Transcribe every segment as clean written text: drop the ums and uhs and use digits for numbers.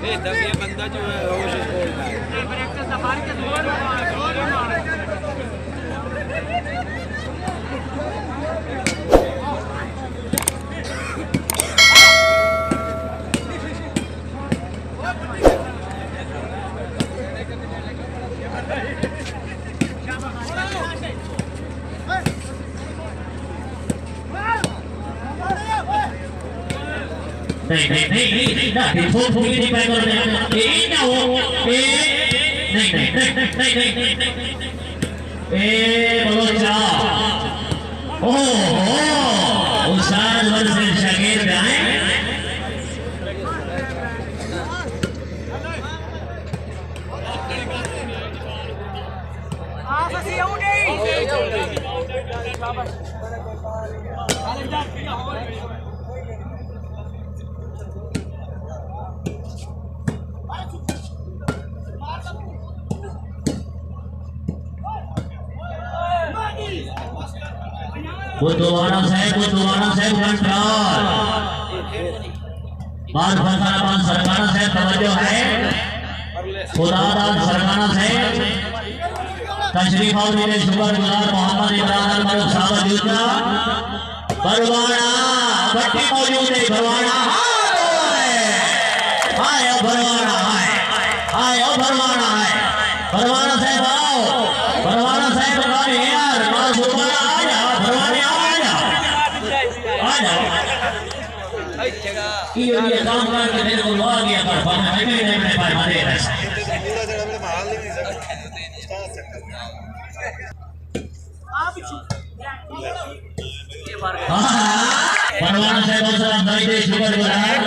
बंदा जो है नहीं ना देखो थोड़ी नहीं पैक कर रहे ए ना वो ए नहीं ए बलोचा ओह उस्ताद वर्ष शागिर्द में आए वो दोबारा साहब कंट्रोल बात फरमान सरकाना साहब तवज्जो है खुदादाद सरकाना साहब तशरीफ और मेरे शुक्रगुजार मोहम्मद इमरान मरूफ साहब जूता परवाना भट्टी मौजूद है परवाना हाय परवाना हाय परवाना है परवाना साहब आओ परवाना साहब बता यार मां सुभान ये काम करके मेरे को लगा गया पर मैं नहीं पाए मारे ऐसा परवाना साहब सलाम भाई दे शुक्रगुजार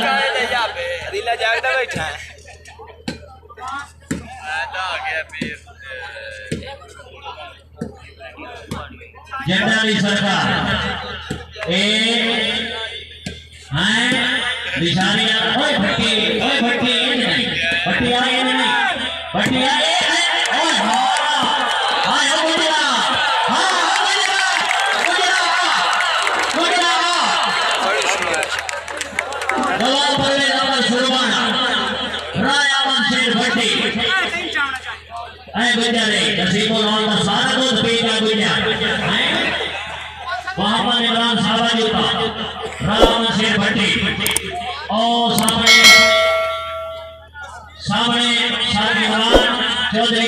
अदिला जागदा बैठा है आजा आ गया फिर जनरल सरकार ए हैं बिचारिया ओए भट्टी आ ये नहीं भट्टी आ ये ओए हां ओ गुजरा दवा बल्ले नंबर सुरबाना रायावन शेर भट्टी ऐ बेचारे नसीबो लाल का सारा दूध पी गया गुजरा हैं मोहम्मद इमरान साहब जूता राम शेर भट्टी और सामने शाहजहां चौधरी